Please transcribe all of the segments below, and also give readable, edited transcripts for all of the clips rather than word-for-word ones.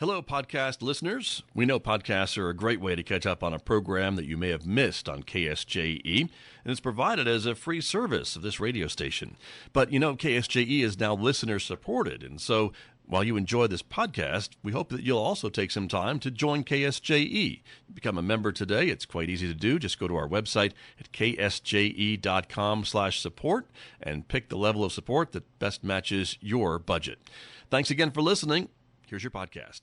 Hello, podcast listeners. We know podcasts are a great way to catch up on a program that you may have missed on KSJE, and it's provided as a free service of this radio station. But you know, KSJE is now listener-supported, and so while you enjoy this podcast, we hope that you'll also take some time to join KSJE. Become a member today. It's quite easy to do. Just go to our website at ksje.com/support and pick the level of support that best matches your budget. Thanks again for listening. Here's your podcast.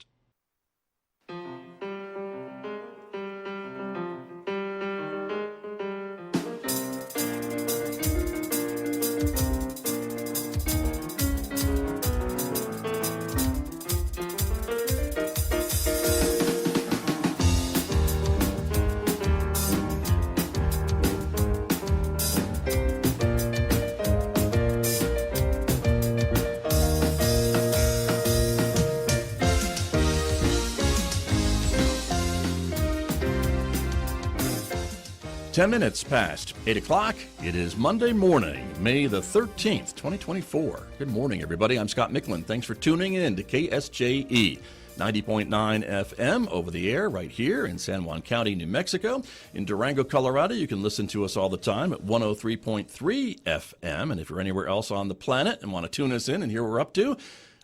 10 minutes past 8 o'clock. It is Monday morning, May the 13th, 2024. Good morning, everybody. I'm Scott Michlin. Thanks for tuning in to KSJE. 90.9 FM over the air right here in San Juan County, New Mexico. In Durango, Colorado, you can listen to us all the time at 103.3 FM. And if you're anywhere else on the planet and want to tune us in and hear what we're up to,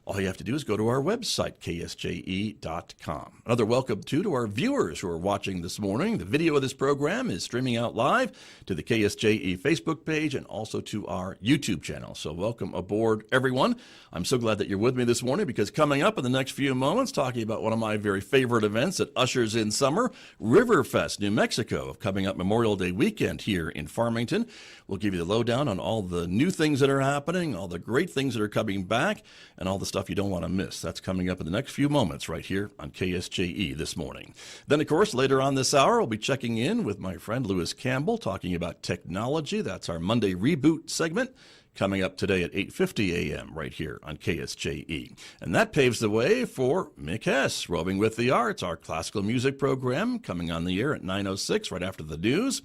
all you have to do is go to our website, ksje.com. Another welcome, too, to our viewers who are watching this morning. The video of this program is streaming out live to the KSJE Facebook page and also to our YouTube channel. So welcome aboard, everyone. I'm so glad that you're with me this morning because coming up in the next few moments, talking about one of my very favorite events that ushers in summer, Riverfest, New Mexico, coming up Memorial Day weekend here in Farmington. We'll give you the lowdown on all the new things that are happening, all the great things that are coming back, and all the stuff you don't want to miss. That's coming up in the next few moments right here on KSJE this morning. Then, of course, later on this hour, we'll be checking in with my friend Lewis Campbell, talking about technology. That's our Monday Reboot segment, coming up today at 8:50 a.m. right here on KSJE. And that paves the way for Mick Hess, Roving with the Arts, our classical music program, coming on the air at 9:06 right after the news.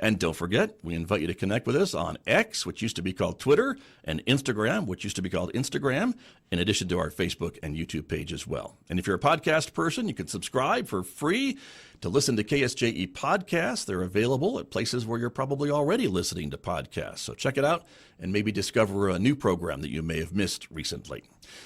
And don't forget, we invite you to connect with us on X, which used to be called Twitter, and Instagram, which used to be called Instagram, in addition to our Facebook and YouTube page as well. And if you're a podcast person, you can subscribe for free to listen to KSJE podcasts. They're available at places where you're probably already listening to podcasts. So check it out and maybe discover a new program that you may have missed recently.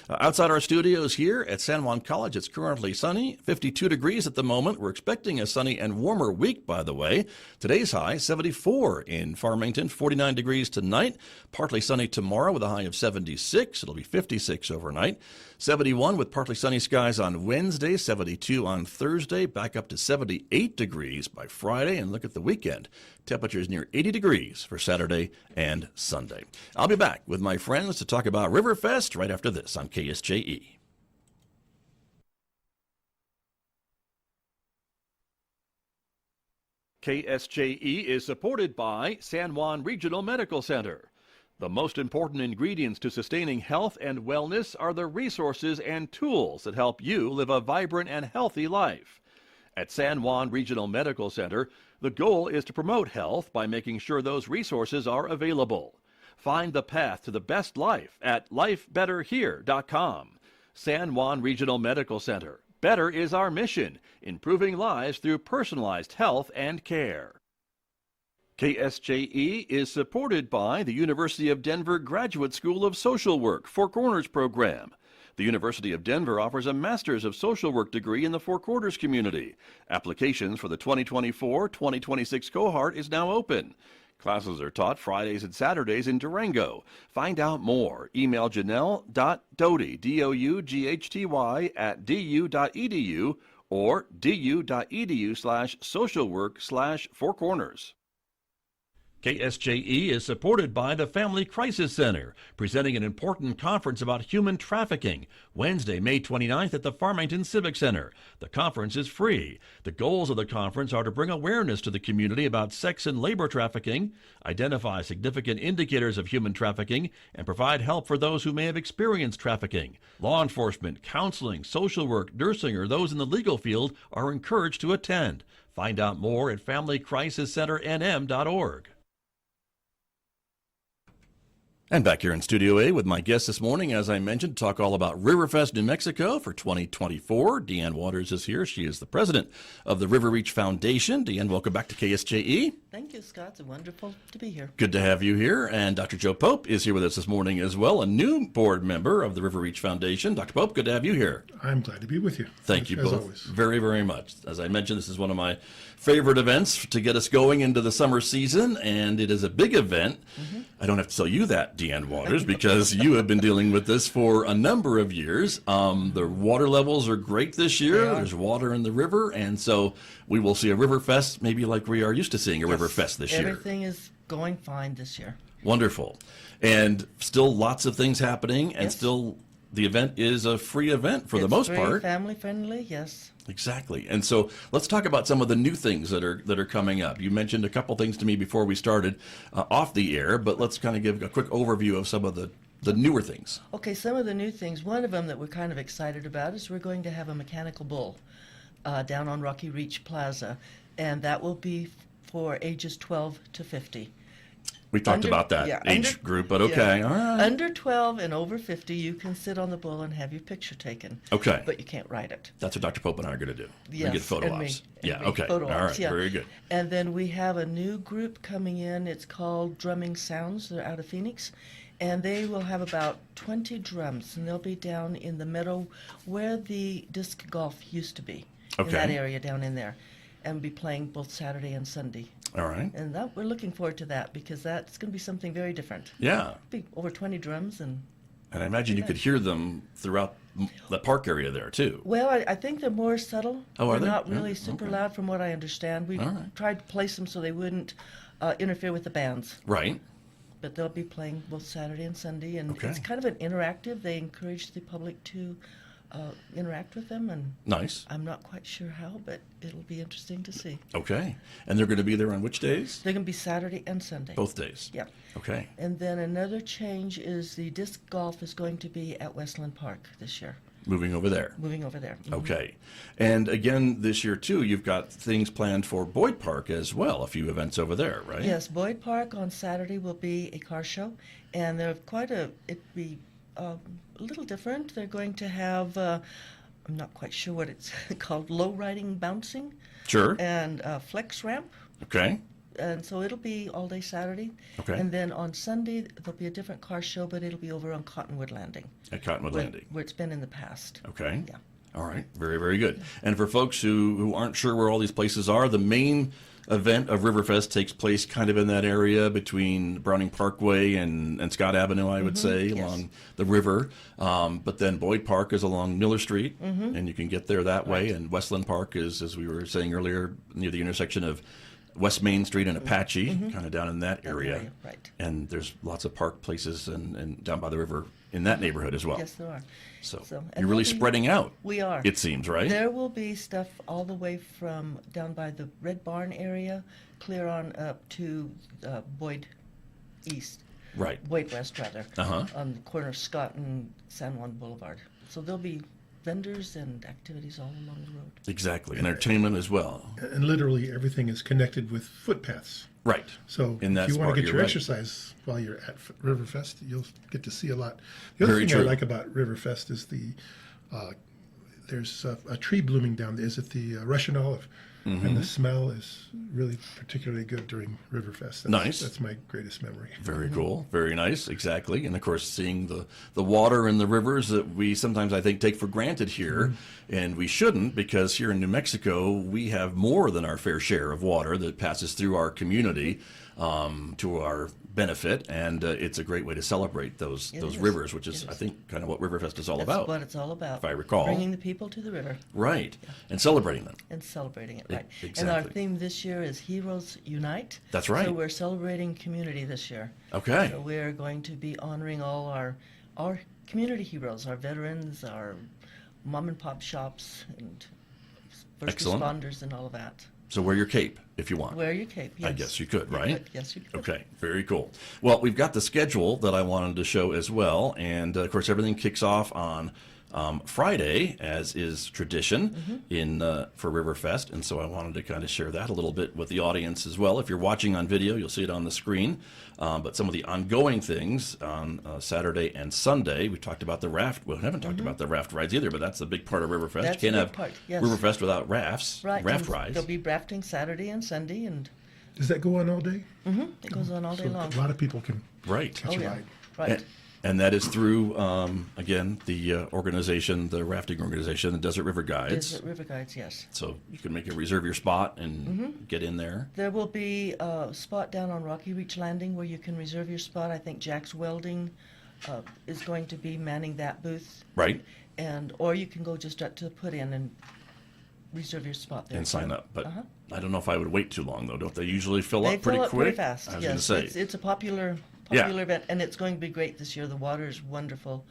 Outside our studios here at San Juan College, it's currently sunny, 52 degrees at the moment. We're expecting a sunny and warmer week, by the way. Today's high, 74 in Farmington, 49 degrees tonight, partly sunny tomorrow with a high of 76. It'll be 56 overnight. 71 with partly sunny skies on Wednesday, 72 on Thursday, back up to 78 degrees by Friday, and look at the weekend. Temperatures near 80 degrees for Saturday and Sunday. I'll be back with my friends to talk about Riverfest right after this on KSJE. KSJE is supported by San Juan Regional Medical Center. The most important ingredients to sustaining health and wellness are the resources and tools that help you live a vibrant and healthy life. At San Juan Regional Medical Center, the goal is to promote health by making sure those resources are available. Find the path to the best life at lifebetterhere.com. San Juan Regional Medical Center. Better is our mission, improving lives through personalized health and care. KSJE is supported by the University of Denver Graduate School of Social Work Four Corners program. The University of Denver offers a Master's of Social Work degree in the Four Corners community. Applications for the 2024-2026 cohort is now open. Classes are taught Fridays and Saturdays in Durango. Find out more. Email janelle.doughy, D-O-U-G-H-T-Y, at du.edu or du.edu/socialwork/Four Corners. KSJE is supported by the Family Crisis Center, presenting an important conference about human trafficking, Wednesday, May 29th at the Farmington Civic Center. The conference is free. The goals of the conference are to bring awareness to the community about sex and labor trafficking, identify significant indicators of human trafficking, and provide help for those who may have experienced trafficking. Law enforcement, counseling, social work, nursing, or those in the legal field are encouraged to attend. Find out more at familycrisiscenternm.org. And back here in Studio A with my guest this morning, as I mentioned, to talk all about Riverfest New Mexico for 2024. Deanne Waters is here. She is the president of the River Reach Foundation. Deanne, welcome back to KSJE. Thank you, Scott. It's wonderful to be here. Good to have you here. And Dr. Joe Pope is here with us this morning as well, a new board member of the River Reach Foundation. Dr. Pope, good to have you here. I'm glad to be with you. Thank you as both always. very, very much. As I mentioned, this is one of my favorite events to get us going into the summer season, and it is a big event. I don't have to tell you that, Deanne Waters, because you have been dealing with this for a number of years. The water levels are great this year. There's water in the river, and so we will see a Riverfest maybe like we are used to seeing a Riverfest this year. Everything is going fine this year. Wonderful. And still lots of things happening, and Yes. still the event is a free event for the most It's very part. family friendly, yes. Exactly. And so let's talk about some of the new things that are coming up. You mentioned a couple things to me before we started off the air, but let's kind of give a quick overview of some of the newer things. Okay, some of the new things. One of them that we're kind of excited about is we're going to have a mechanical bull down on Rocky Reach Plaza, and that will be for ages 12 to 50. We talked about that age group, but okay. All right. Under 12 and over 50, you can sit on the bull and have your picture taken. Okay. But you can't ride it. That's what Dr. Pope and I are going to do. Yes, Get photo and me, ops. and Yeah, me. okay. Photo All ops, right, yeah. very good. And then we have a new group coming in. It's called Drumming Sounds. They're out of Phoenix. And they will have about 20 drums, and they'll be down in the meadow where the disc golf used to be, in that Okay. area down in there, and be playing both Saturday and Sunday. All right. And that we're looking forward to that because that's going to be something very different. Yeah. Be over 20 drums and. And I imagine you could hear them throughout the park area there, too. Well, I think they're more subtle. Oh, are they're they? not really Yeah, super okay. loud from what I understand. We All right. tried to place them so they wouldn't interfere with the bands. Right. But they'll be playing both Saturday and Sunday, and Okay. it's kind of an interactive. They encourage the public to interact with them, and Nice. I'm not quite sure how, but it'll be interesting to see. Okay. And they're going to be there on which days? They're going to be Saturday and Sunday. Both days. Yeah. Okay. And then another change is the disc golf is going to be at Westland Park this year, Moving over there. moving over there. Okay. And again, this year, too, you've got things planned for Boyd Park as well, a few events over there, right? Yes, Boyd Park on Saturday will be a car show, and they're it'll be a little different. They're going to have, I'm not quite sure what it's called, low riding bouncing Sure. and flex ramp. Okay. And so it'll be all day Saturday. Okay. And then on Sunday, there'll be a different car show, but it'll be over on Cottonwood Landing. At Cottonwood Landing. Where it's been in the past. Okay. Yeah. All right. Very, very good. And for folks who aren't sure where all these places are, the main event of Riverfest takes place kind of in that area between Browning Parkway and Scott Avenue, I would say, yes. along the river. But then Boyd Park is along Miller Street, and you can get there that way. And Westland Park is, as we were saying earlier, near the intersection of West Main Street and Apache, kind of down in that area. Right. And there's lots of park places and down by the river in that neighborhood as well. Yes, there are. So, and you're really there'll be- spreading out. We are. It seems, right? There will be stuff all the way from down by the Red Barn area, clear on up to Boyd East. Right. Boyd West, rather. Uh-huh. On the corner of Scott and San Juan Boulevard. So there'll be vendors and activities all along the road. Exactly. And entertainment as well. And literally everything is connected with footpaths. Right. So In that if you want spot, to get you're your right. exercise while you're at Riverfest, you'll get to see a lot. The other Very thing true. I like about Riverfest is there's a tree blooming down there. Is it the Russian olive? Mm-hmm. And the smell is really particularly good during Riverfest. Nice. That's my greatest memory. Very cool. Very nice. Exactly. And of course, seeing the water and the rivers that we sometimes, I think, take for granted here. And we shouldn't, because here in New Mexico, we have more than our fair share of water that passes through our community to our benefit. And it's a great way to celebrate those is. rivers, which is, It I is. think, kind of what Riverfest is all That's about. what it's all about. If I recall. Bringing the people to the river Right. And celebrating them. and celebrating it, right. And exactly. our theme this year is Heroes Unite. That's right. So we're celebrating community this year. Okay. So we're going to be honoring all our community heroes, our veterans, our mom and pop shops, and first Excellent. responders and all of that. So wear your cape if you want. Wear your cape, yes. I guess you could, right? Yes, you could. Okay, very cool. Well, we've got the schedule that I wanted to show as well, and of course everything kicks off on Friday, as is tradition in for Riverfest, and so I wanted to kind of share that a little bit with the audience as well. If you're watching on video, you'll see it on the screen. But some of the ongoing things on Saturday and Sunday, we talked about the raft. Well, we haven't talked about the raft rides either, but that's a big part of Riverfest. That's You a can't big have part, yes. Riverfest without rafts, raft and rides. There'll be rafting Saturday and Sunday, and Does that go on all day? it goes on all day So long. a lot of people can Right. catch a ride. Right. And that is through, again, the organization, the rafting organization, the Desert River Guides. Desert River Guides, yes. So you can reserve your spot and get in there. There will be a spot down on Rocky Reach Landing where you can reserve your spot. I think Jack's Welding is going to be manning that booth. Right. Or you can go just up to the put-in and reserve your spot there. And sign up. But I don't know if I would wait too long, though. Don't they usually fill They up pretty fill up quick? pretty fast. I was Yes, going to say. it's a popular Yeah. event, and it's going to be great this year. The water is wonderful.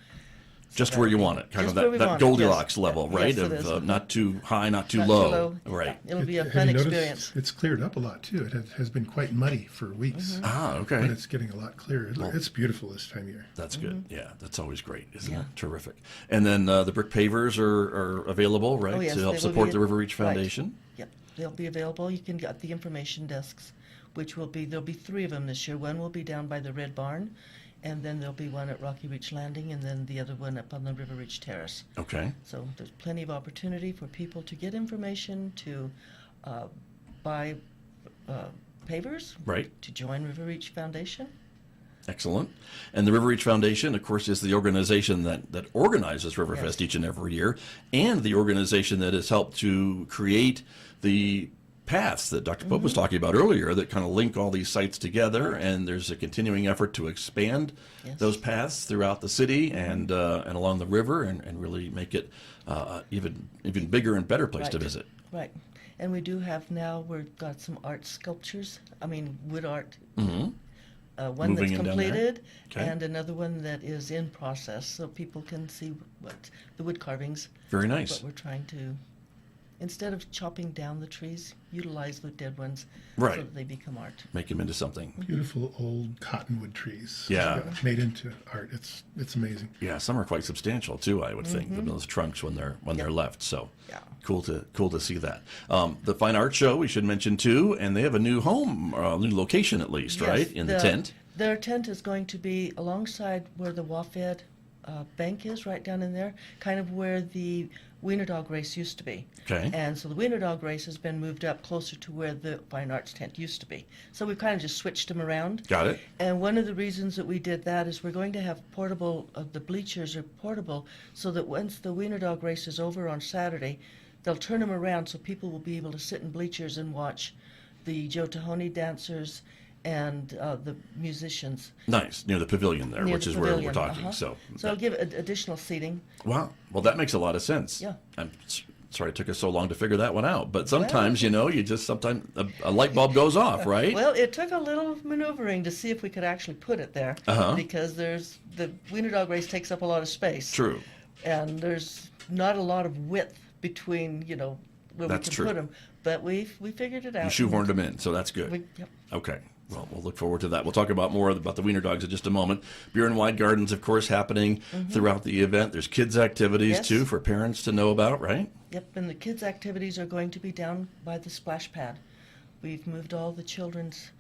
Just where you want it. Kind Just of where we that want it, Goldilocks yes. level, Yes, right? it is. Of not too high, not too Not low. Right. Yeah, it'll be a Have fun you noticed experience. It's cleared up a lot too. has been quite muddy for weeks, Ah, but okay. it's getting a lot clearer. It's beautiful this time of year. That's good. Yeah, that's always great, isn't Yeah. it? Terrific. And then the brick pavers are available, right, Oh, yes, to help they will support be- the River Reach right. Foundation? Yep, they'll be available. You can get the information desks, there'll be 3 of them this year. One will be down by the Red Barn, and then there'll be one at Rocky Reach Landing, and then the other one up on the River Reach Terrace. Okay. So there's plenty of opportunity for people to get information, to buy pavers, Right. to join River Reach Foundation. Excellent. And the River Reach Foundation, of course, is the organization that organizes Riverfest Yes. each and every year, and the organization that has helped to create the paths that Dr. Pope was talking about earlier that kind of link all these sites together. And there's a continuing effort to expand Yes. those paths throughout the city and along the river and really make it even bigger and better place to Right. visit. Right. And we do have now, we've got some art sculptures, wood art. One Moving that's in down there? completed Okay. and another one that is in process, so people can see what the wood carvings. Very nice. What we're trying to, instead of chopping down the trees, utilize the dead ones Right. so that they become art. Make them into something. Beautiful old cottonwood trees. Yeah. Made into art. It's amazing. Yeah, some are quite substantial too. I would think those trunks when they're left. So Yeah. cool to see that. The Fine Art Show we should mention too, and they have a new home, new location at least, Yes, right? In the tent. Their tent is going to be alongside where the Wafed bank is, right down in there, kind of where the Wiener Dog race used to be. Okay. And so the Wiener Dog race has been moved up closer to where the Fine Arts tent used to be. So we've kind of just switched them around. Got it. And one of the reasons that we did that is we're going to have portable, the bleachers are portable, so that once the Wiener Dog race is over on Saturday, they'll turn them around so people will be able to sit in bleachers and watch the Joe Tahoney dancers and the musicians. Nice, near the pavilion there, near which the is where we're pavilion. talking. Uh-huh. So it'll give additional seating. wow. Well, that makes a lot of sense. Yeah. I'm sorry it took us so long to figure that one out, but sometimes sometimes a light bulb goes off, right? Well, it took a little maneuvering to see if we could actually put it there, because the Wiener Dog race takes up a lot of space. True. And there's not a lot of width between, where That's we can true. put them. But we figured it out. You shoehorned them in, so that's good. Yep. Okay. Well, we'll look forward to that. We'll talk about more about the Wiener Dogs in just a moment. Beer and Wine Gardens, of course, happening throughout the event. There's kids' activities, Yes. too, for parents to know about, right? Yep, and the kids' activities are going to be down by the splash pad. We've moved all the children's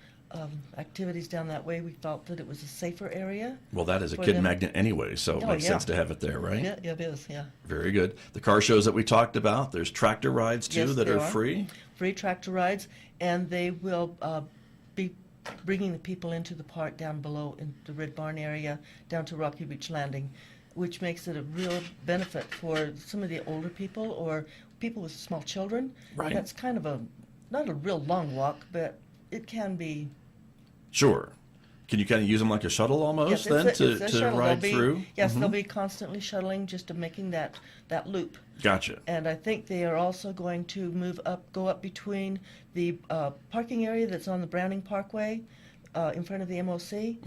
activities down that way. We felt that it was a safer area. Well, that is a For kid them. magnet anyway, so it Oh, makes yeah. sense to have it there, right? Yeah, it is, yeah. Very good. The car shows that we talked about, there's tractor rides, too, Yes, that there are are. free. Free tractor rides, and they will be bringing the people into the park down below in the Red Barn area, down to Rocky Beach Landing, which makes it a real benefit for some of the older people or people with small children. Right. That's kind of not a real long walk, but it can be. Sure. Can you kind of use them like a shuttle almost Yes, then it's a to shuttle. ride They'll be- through? Yes, Mhm. they'll be constantly shuttling just to making that loop. Gotcha. And I think they are also going to go up between the parking area that's on the Browning Parkway in front of the MOC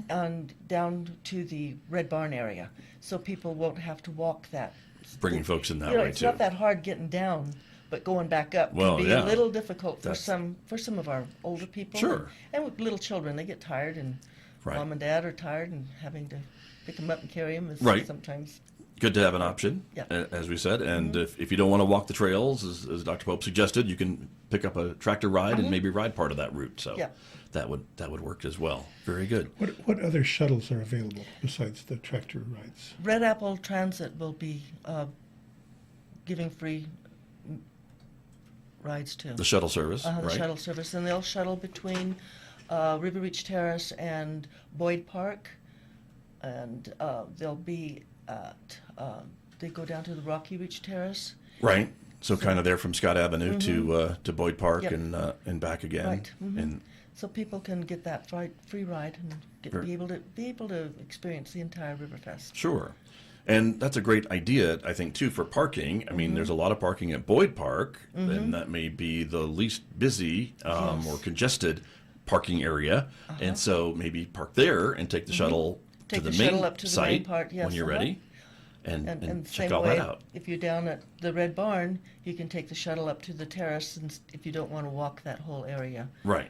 and down to the Red Barn area. So people won't have to walk that. Bringing folks in that way, It's too. not that hard getting down, but going back up Well, can be yeah. a little difficult for That's- some of our older people. Sure. And with little children, they get tired, and Right. mom and dad are tired, and having to pick them up and carry them is Right. sometimes. Good to have an option, Yeah. as we said. And if you don't want to walk the trails, as Dr. Pope suggested, you can pick up a tractor ride and maybe ride part of that route. So Yeah. that would work as well. Very good. What other shuttles are available besides the tractor rides? Red Apple Transit will be giving free rides too. The shuttle service, The right? shuttle service, and they'll shuttle between River Reach Terrace and Boyd Park, and they'll be at they go down to the Rocky Reach Terrace. Right. So kind of there from Scott Avenue to Boyd Park Yep. and back again. Right. And So people can get that free ride and Sure. be able to experience the entire Riverfest. sure. And that's a great idea, I think, too, for parking. I mean, there's a lot of parking at Boyd Park, and that may be the least busy or congested parking area. And so maybe park there and take the shuttle Take to the the main shuttle up to the site main part, yes, when you're ready and check same all way, that out. if you're down at the Red Barn, you can take the shuttle up to the terrace, and if you don't want to walk that whole area. Right.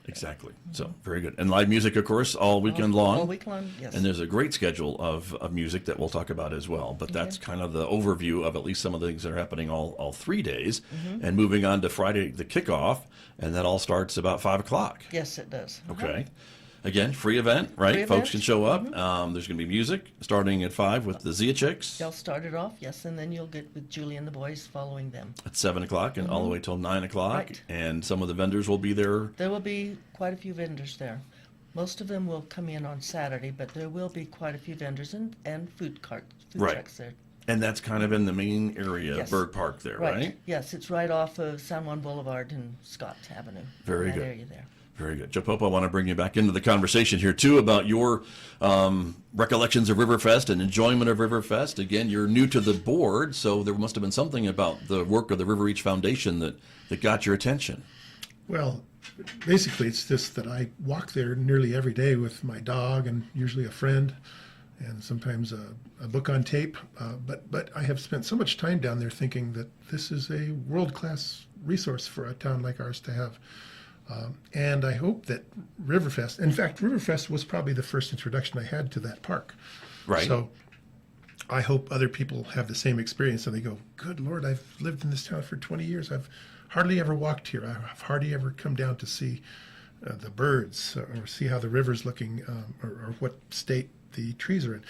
Exactly. So very good. And live music, of course, all weekend long. All week long, yes. And there's a great schedule of music that we'll talk about as well. But that's kind of the overview of at least some of the things that are happening all 3 days. And moving on to Friday, the kickoff, and that all starts about 5 o'clock. Yes, it does. Okay. Again, free event, right? Free Folks event. can show up. There's going to be music starting at 5 with the Zia Chicks They'll start it off, yes, and then you'll get with Julie and the boys following them. at 7 o'clock and all the way till 9 o'clock. Right. And some of the vendors will be there. There will be quite a few vendors there. Most of them will come in on Saturday, but there will be quite a few vendors and food Right. trucks there. And that's kind of in the main area, Yes. Bird Park there, right? Yes, it's right off of San Juan Boulevard and Scott Avenue. Very that good. area there. Very good. Joe Pope, I want to bring you back into the conversation here, too, about your recollections of Riverfest and enjoyment of Riverfest. Again, you're new to the board, so there must have been something about the work of the River Reach Foundation that got your attention. Well, basically, it's just that I walk there nearly every day with my dog and usually a friend, and sometimes a book on tape. But I have spent so much time down there thinking that this is a world-class resource for a town like ours to have. And I hope that Riverfest, in fact, Riverfest was probably the first introduction I had to that park. Right. So I hope other people have the same experience and they go, good Lord, I've lived in this town for 20 years. I've hardly ever walked here. I've hardly ever come down to see the birds or see how the river's looking or what state the trees are in.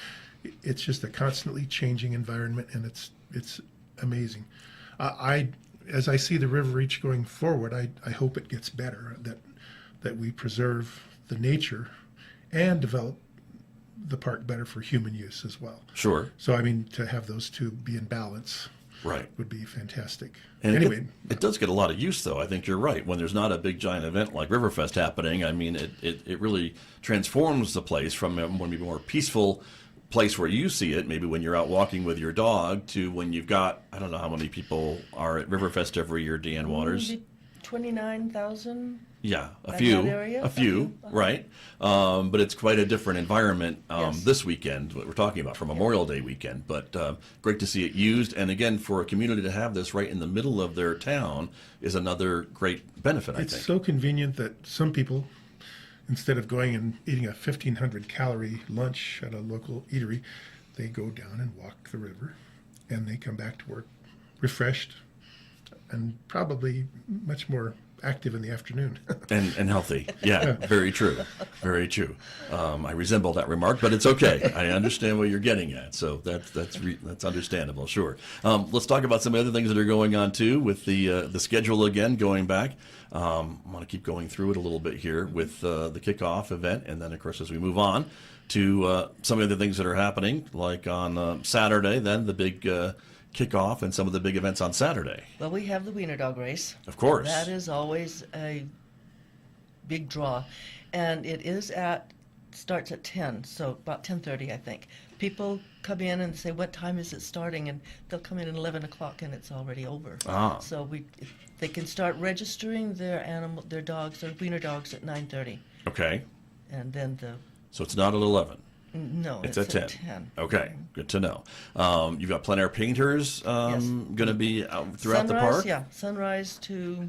It's just a constantly changing environment, and it's amazing. As I see the River Reach going forward, I hope it gets better, that we preserve the nature and develop the park better for human use as well. Sure. So, I mean, to have those two be in balance Right. would be fantastic. And anyway, it does get a lot of use, though. I think you're right. When there's not a big, giant event like Riverfest happening, I mean, it really transforms the place from a more peaceful place where you see it, maybe when you're out walking with your dog, to when you've got, I don't know how many people are at Riverfest every year, Deanne Waters. Maybe 29,000. Yeah, a That few, area? a few, right? But it's quite a different environment Yes. this weekend, what we're talking about, for Memorial Day weekend. But great to see it used. And again, for a community to have this right in the middle of their town is another great benefit, I it's think. so convenient that some people, instead of going and eating a 1,500 calorie lunch at a local eatery, they go down and walk the river, and they come back to work refreshed and probably much more active in the afternoon. And healthy. Yeah, very true. Very true. I resemble that remark, but it's okay. I understand what you're getting at, so that's understandable. Sure. Let's talk about some other things that are going on too with the schedule again. Going back, I want to keep going through it a little bit here with the kickoff event, and then of course as we move on to some of the things that are happening, like on Saturday, then the big kickoff and some of the big events on Saturday. Well, we have the Wiener Dog race. Of course. That is always a big draw, and starts at 10, so about 10:30, I think. People come in and say, "What time is it starting?" And they'll come in at 11 o'clock, and it's already over. Ah. So they can start registering their dogs, their Wiener dogs, at 9:30, Okay. and then So it's not at 11. no, It's at 10. Okay, good to know. You've got plein air painters Yes. going to be out throughout the park? Sunrise to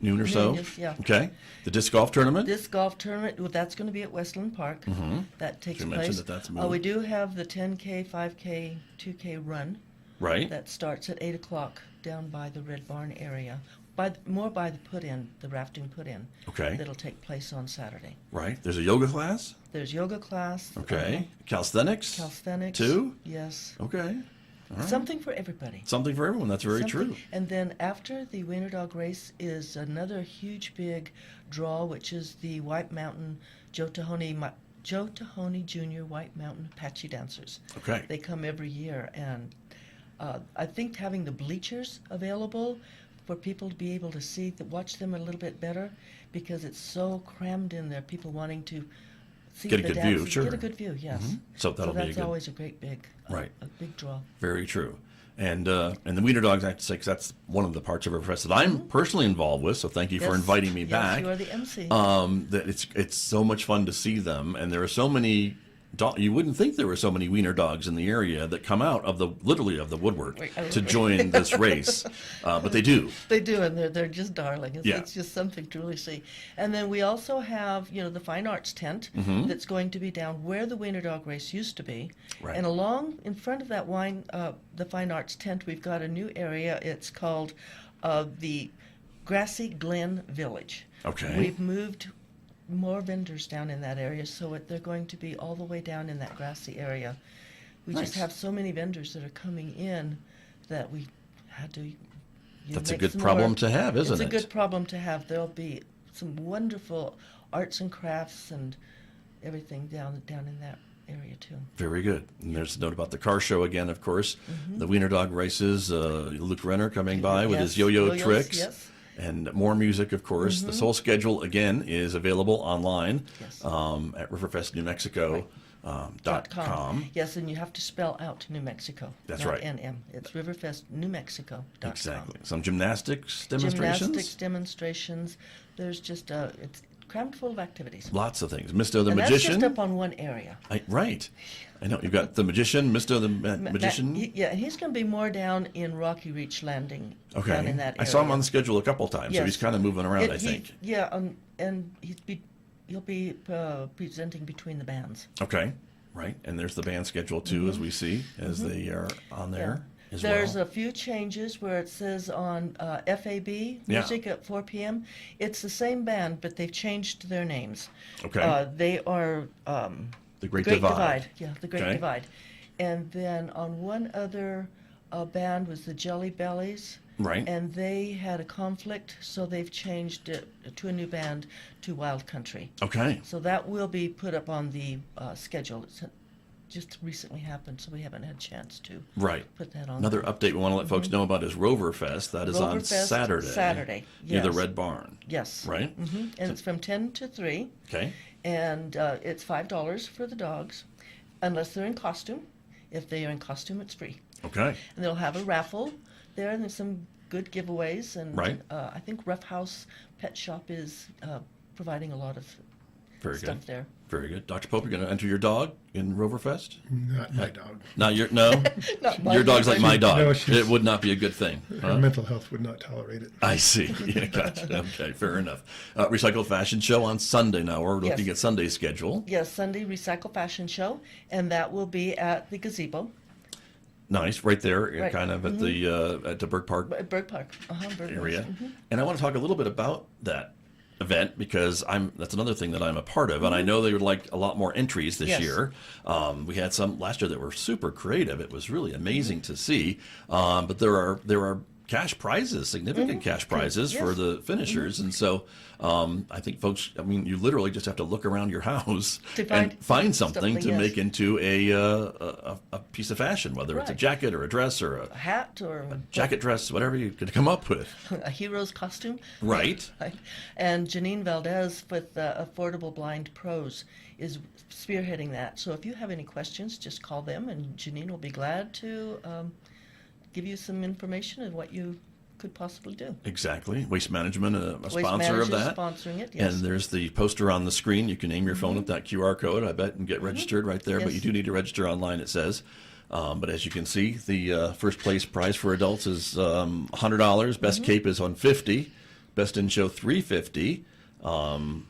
Noon or so? Noon, yeah. Okay. The disc golf tournament? Disc golf tournament, well, that's going to be at Westland Park. That takes You place. mentioned that that's moved. We do have the 10K, 5K, 2K run Right. that starts at 8 o'clock down by the Red Barn area. More by the put-in, the rafting put-in. Okay. That'll take place on Saturday. Right. There's a yoga class? There's yoga class. Okay. Calisthenics? Calisthenics. Too? Yes. Okay. All right. Something for everybody. Something for everyone. That's very Something. true. And then after the Wiener Dog race is another huge big draw, which is the White Mountain Joe Tahoney Jr. White Mountain Apache Dancers. Okay. They come every year, and I think having the bleachers available for people to be able to watch them a little bit better, because it's so crammed in there, people wanting to see Get a the good view, dances. sure. Get a good view, yes. So that'll be a that's good- always a great big, Right. a big draw. Very true. And the Wiener Dogs, I have to say, 'cause that's one of the parts of Riverfest that I'm personally involved with, so thank you for Yes. inviting me Yes, back. you are the MC. That it's so much fun to see them, and there are so many. You wouldn't think there were so many Wiener Dogs in the area that come out of the woodwork to join this race, but they do. They do, and they're just darling. Yeah. It's just something to really see. And then we also have, the Fine Arts tent that's going to be down where the Wiener Dog race used to be. Right. And along in front of that the Fine Arts tent, we've got a new area. It's called the Grassy Glen Village. Okay. We've moved more vendors down in that area, so they're going to be all the way down in that grassy area. We Nice. just have so many vendors that are coming in that we had to. That's a make good some problem more. to have, isn't It's it? a good problem to have. There'll be some wonderful arts and crafts and everything down in that area too. Very good. And there's a note about the car show again, of course. The Wiener Dog races. Luke Renner coming by with his Yes, yo-yo yo-yos, tricks. yes. And more music, of course. The whole schedule, again, is available online Yes. at riverfestnewmexico.com. Yes, and you have to spell out New Mexico. That's not right. NM. It's riverfestnewmexico.com. Exactly. Some gymnastics demonstrations. Gymnastics demonstrations. There's just it's crammed full of activities. Lots of things. Mr. the And Magician. that's just up on one area. Right. I know. You've got the Magician, Mr. the Magician. And he's going to be more down in Rocky Reach Landing. Okay. Down in that area. I saw him on the schedule a couple times, so Yes. he's kind of moving around, I think. And he'll be presenting between the bands. Okay. Right. And there's the band schedule, too, as we see, as they are on there as There's well. a few changes where it says on FAB music at 4 p.m. It's the same band, but they've changed their names. Okay. They are The Great Divide. Yeah, the Great Okay. Divide. And then on one other band was the Jelly Bellies. Right. And they had a conflict, so they've changed it to a new band, to Wild Country. Okay. So that will be put up on the schedule. It's just recently happened, so we haven't had a chance to Right. put that on. Another there. update we want to let folks know about is Roverfest. That is on Roverfest, Saturday. Saturday, Near the yes. Red Barn. Yes. Right? And it's from 10 to 3, Okay. and it's $5 for the dogs, unless they're in costume. If they are in costume, it's free. Okay. And they'll have a raffle there, and there's some good giveaways. And Right. I think Rough House Pet Shop is providing a lot of Very stuff good. there. Very good. Dr. Pope, you're going to enter your dog in Roverfest? Not my dog. No, no. Not my Your dog's like my dog. No, she's- It would not be a good thing. Her huh? mental health would not tolerate it. I see. Yeah, gotcha. Okay, fair enough. Recycled Fashion Show on Sunday now. We're looking Yes. at Sunday's schedule. Yes, Sunday Recycle Fashion Show, and that will be at the gazebo. Nice, right there, Right. kind of at the Burke Park Berg Park. Berg area. Mills. And I want to talk a little bit about that event because that's another thing that I'm a part of, and I know they would like a lot more entries this Yes. year. We had some last year that were super creative. It was really amazing to see. But there are cash prizes, significant cash prizes for Yes. the finishers, and so I think folks. I mean, you literally just have to look around your house To and find something something, to yes. make into a piece of fashion, whether it's a Right. jacket or a dress or a A hat or jacket dress, whatever you could come up with. a hero's costume. Right. Right. And Janine Valdez with Affordable Blind Pros is spearheading that. So if you have any questions, just call them, and Janine will be glad to give you some information on what you could possibly do. Exactly. Waste Management, a Waste sponsor of Managers that. sponsoring it, yes. And there's the poster on the screen. You can aim your phone at that QR code, I bet, and get registered right there. But Yes. you do need to register online, it says. But as you can see, the first place prize for adults is $100. Best cape is $150. Best in Show $350.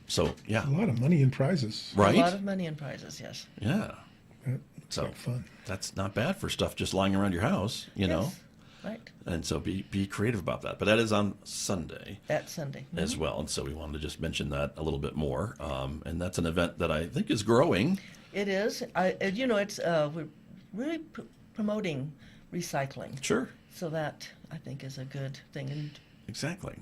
So yeah, A lot of money in prizes. right. A lot of money in prizes, yes. Yeah. It's So quite fun. that's not bad for stuff just lying around your house, you know. Yes, right. And so be creative about that. But that is on Sunday That Sunday. as well. And so we wanted to just mention that a little bit more. And that's an event that I think is growing. It is. It's we're really promoting recycling. Sure. So that, I think, is a good thing. And Exactly.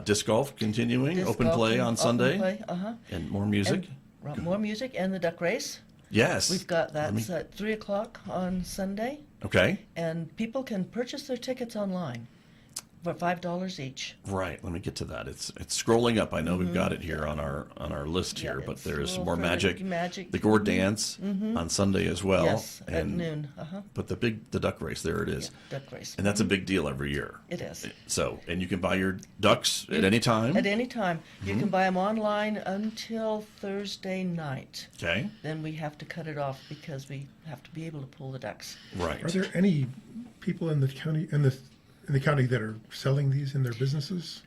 Disc golf continuing, disc open golf play and on open Sunday, play, uh-huh. and more music. And, more music and the duck race. Yes. We've got that at 3 o'clock on Sunday. Okay. And people can purchase their tickets online for $5 each. Right. Let me get to that. It's scrolling up. I know we've got it here on our list here, Yeah, but it's there's a little more further. magic. The gourd dance on Sunday as well. Yes, at noon. Uh-huh. But the duck race, there it is. Yeah, duck race. And that's a big deal every year. It is. So, and you can buy your ducks at any time. At any time. You can buy them online until Thursday night. Okay. Then we have to cut it off because we have to be able to pull the ducks. Right. Are there any people in the county that are selling these in their businesses?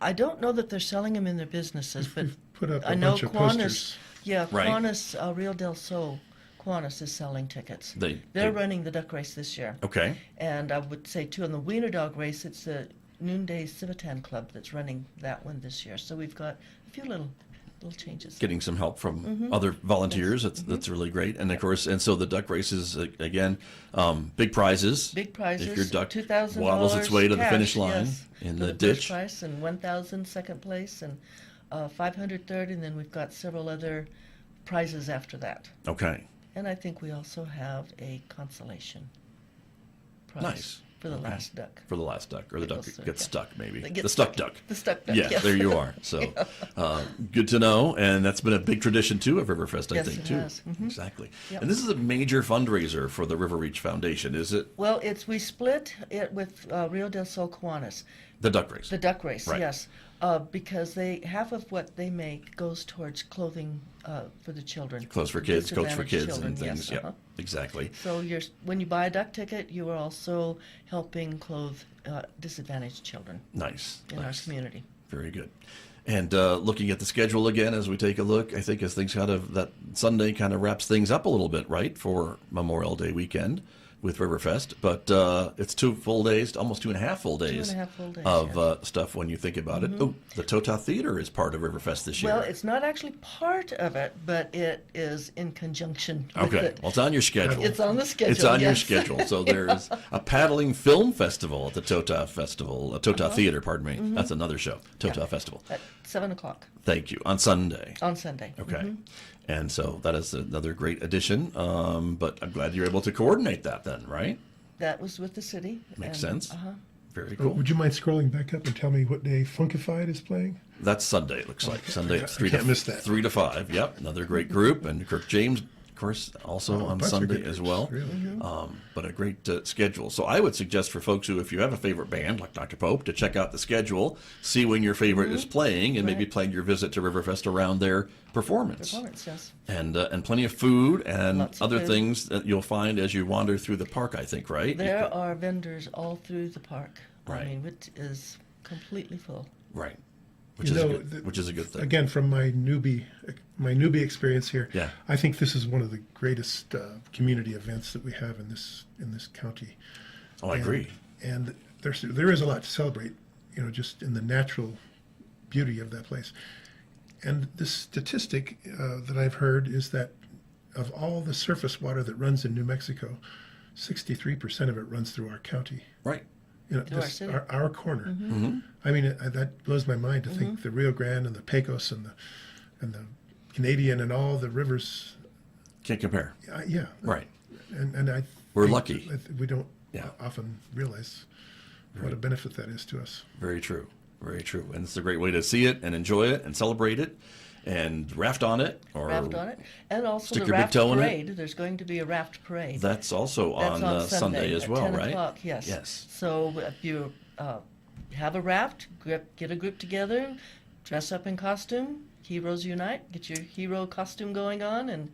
I don't know that they're selling them in their businesses, but We've put up I a know bunch of Kiwanis. posters. Yeah, Right. Kiwanis, Rio del Sol, Kiwanis is selling tickets. They running the duck race this year. Okay. And I would say, too, on the Wiener Dog race, it's the Noonday Civitan Club that's running that one this year. So we've got a few little changes. Getting some help from other volunteers. That's really great. And of course, and so the duck races again, big prizes. Big prizes. If your duck $2,000 waddles its way to the cash, finish line yes, in for the first ditch. prize, and 1,000 second place, and 500 third, and then we've got several other prizes after that. Okay. And I think we also have a consolation prize Nice. for the Okay. last duck. For the last duck, or the That duck goes through, gets yeah. stuck, maybe. That gets The stuck stuck. duck. The stuck duck. Yeah, yes. there you are. So, good to know, and that's been a big tradition too of Riverfest, I Yes, think it too. has. Mhm. Exactly. Yep. And this is a major fundraiser for the River Reach Foundation, is it? Well, we split it with Rio del Sol Kiwanis. The duck race. The duck race, Right. yes, because half of what they make goes towards clothing for the children. Clothes for kids, coats for disadvantaged kids, children, and things. yes, Yeah, exactly. So when you buy a duck ticket, you are also helping clothe disadvantaged children Nice. in our Nice. community. Very good. And looking at the schedule again as we take a look, I think as things that Sunday kind of wraps things up a little bit, right, for Memorial Day weekend with Riverfest. But it's 2 full days, almost 2.5 full days, 2.5 full days, of yes. stuff when you think about it. Oh, the Tota Theater is part of Riverfest this year. Well, it's not actually part of it, but it is in conjunction with Okay, it. well, it's on your schedule. It's on the schedule. It's on your yes. schedule. So there's a paddling film festival at the Tota Festival, Tota Theater, pardon me. That's another show, Tota Festival. At 7 o'clock Thank you. On Sunday. on Sunday. Okay. And so that is another great addition. But I'm glad you're able to coordinate that then, right? That was with the city. Makes and, sense. Very Oh, cool. would you mind scrolling back up and tell me what day Funkified is playing? That's Sunday, it looks like. Sunday at 3 can't to miss that. 3 to 5. Yep. Another great group. And Kirk James, of course, also Oh, a on bunch of Sunday good as groups, well. really. But a great schedule. So I would suggest for folks who, if you have a favorite band like Dr. Pope, to check out the schedule, see when your favorite is playing, and maybe Right. plan your visit to Riverfest around their performance. Yes. And plenty of food and Lots of other food. things that you'll find as you wander through the park, I think, right? There are vendors all through the park. Right. I mean, it is completely full. Right. Which You is, know, which is a good thing. Again, from my newbie experience here, Yeah. I think this is one of the greatest community events that we have in this county. Oh, I agree. And there is a lot to celebrate, just in the natural beauty of that place. And this statistic that I've heard is that of all the surface water that runs in New Mexico, 63% of it runs through our county. Right. our Just city. our corner. I mean, that blows my mind to think the Rio Grande and the Pecos and the Canadian and all the rivers. Can't compare. Yeah. Right. And I We're think lucky. that we don't Yeah. often realize what a benefit that is to us. Very true. Very true. And it's a great way to see it and enjoy it and celebrate it and raft on it. Or Raft on it. And also stick the your big raft toe in it. parade. There's going to be a raft parade. That's also That's on Sunday as at well, 10 right? o'clock, yes. Yes. So if you have a raft, get a group together, dress up in costume, Heroes Unite, get your hero costume going on, and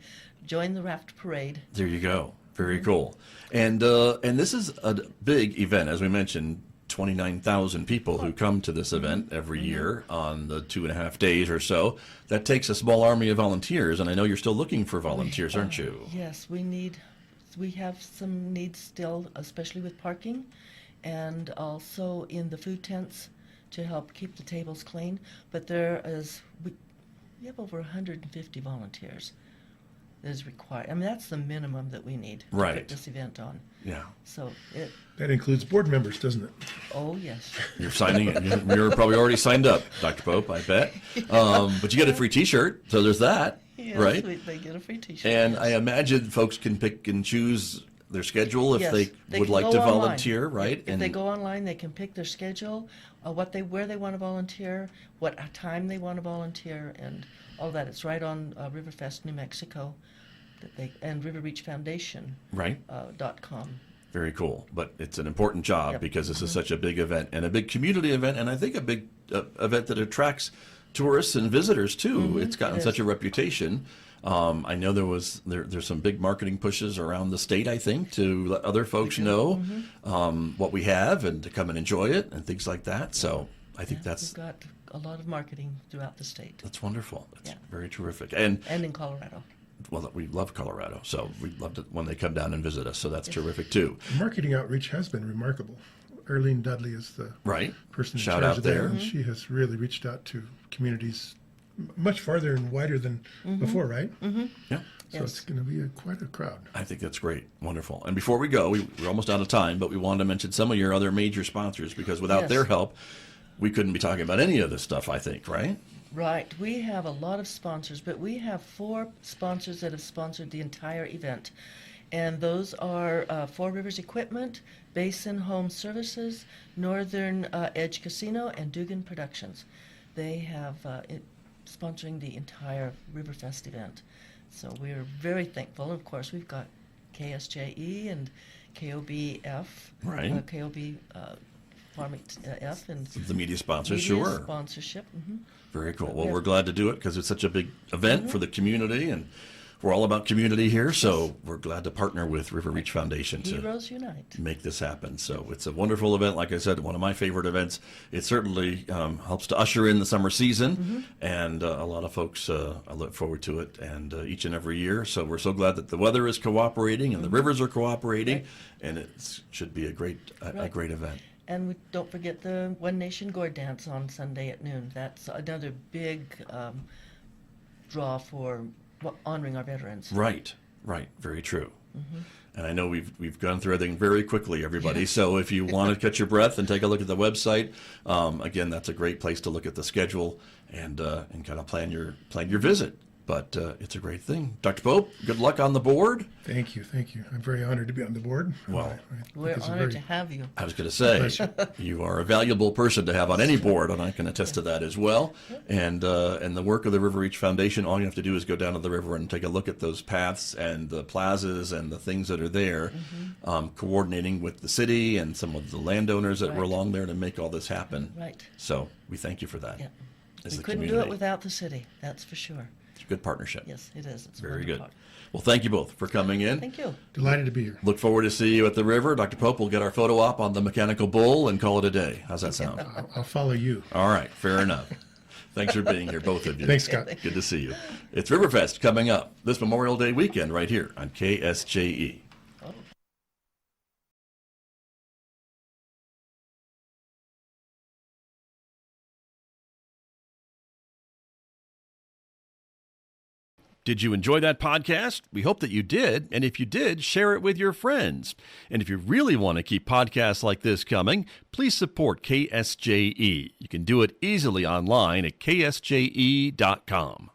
join the raft parade. There you go. Very Mm-hmm. cool. And this is a big event, as we mentioned. 29,000 people who come to this event every year on the 2.5 days or so. That takes a small army of volunteers, and I know you're still looking for volunteers, aren't you? Yes, we have some needs still, especially with parking, and also in the food tents to help keep the tables clean. But we have over 150 volunteers that is required. I mean, that's the minimum that we need to Right. put this event on. Yeah. So That includes board members, doesn't it? oh yes. You're signing it. You're probably already signed up, Dr. Pope, I bet. But you get a free T-shirt, so there's that, Yes, right? they get a free T-shirt. And yes. I imagine folks can pick and choose their schedule if Yes, they would can like go to online. volunteer, right? If they go online, they can pick their schedule, where they want to volunteer, what time they want to volunteer, and all that. It's right on Riverfest, New Mexico, and River Reach Foundation. Right. .com. Very cool. But it's an important job Yep. because this is such a big event and a big community event, and I think a big event that attracts tourists and visitors too. It's gotten it such is. a reputation. I know there's some big marketing pushes around the state, I think, to let other folks know what we have and to come and enjoy it and things like that. So I think We've that's got a lot of marketing throughout the state wonderful. It's Yeah. very terrific. And and in Colorado. well, we love Colorado, so we love it when they come down and visit us. So that's terrific too. Marketing outreach has been remarkable. Erlene Dudley is the Right. person in Shout charge out of that, there. and she has really reached out to communities much farther and wider than before, right? Yeah. So Yes. it's going to be quite a crowd. I think that's great. Wonderful. And before we go, we're almost out of time, but we wanted to mention some of your other major sponsors because without Yes. their help, we couldn't be talking about any of this stuff, I think, right? Right. We have a lot of sponsors, but we have 4 sponsors that have sponsored the entire event. And those are Four Rivers Equipment, Basin Home Services, Northern Edge Casino, and Dugan Productions. They have sponsoring the entire Riverfest event. So we're very thankful. Of course, we've got KSJE and KOBF, Right. KOB Farmington F, and The media sponsors, media sure. sponsorship. Very cool. Well, Yeah. we're glad to do it because it's such a big event for the community, and we're all about community here. So we're glad to partner with River Reach Foundation to Heroes Unite. make this happen. So it's a wonderful event. Like I said, one of my favorite events. It certainly helps to usher in the summer season, and a lot of folks I look forward to it, and each and every year. So we're so glad that the weather is cooperating and the rivers are cooperating, and it should be a great event. And we don't forget the One Nation Gourd Dance on Sunday at noon. That's another big draw for honoring our veterans. Right. Very true. And I know we've gone through everything very quickly, everybody. So if you want to catch your breath and take a look at the website, again, that's a great place to look at the schedule and kind of plan your visit. But it's a great thing. Dr. Pope, good luck on the board. Thank you. I'm very honored to be on the board. Well, I think We're it's a honored very- to have you. I was going to say, you are a valuable person to have on any board, and I can attest to that as well. And the work of the River Reach Foundation, all you have to do is go down to the river and take a look at those paths and the plazas and the things that are there, coordinating with the city and some of the landowners that were Right. along there to make all this happen. Right. So we thank you for that. Yeah. As We the couldn't do community. it without the city, that's for sure. It's a good partnership. Yes, it is. It's Very wonderful. good. Well, thank you both for coming in. Thank you. Delighted to be here. Look forward to see you at the river. Dr. Pope will get our photo op on the mechanical bull and call it a day. How's that sound? I'll follow you. All right, fair enough. Thanks for being here, both of you. Thanks, Scott. Good to see you. It's Riverfest coming up this Memorial Day weekend right here on KSJE. Did you enjoy that podcast? We hope that you did. And if you did, share it with your friends. And if you really want to keep podcasts like this coming, please support KSJE. You can do it easily online at ksje.com.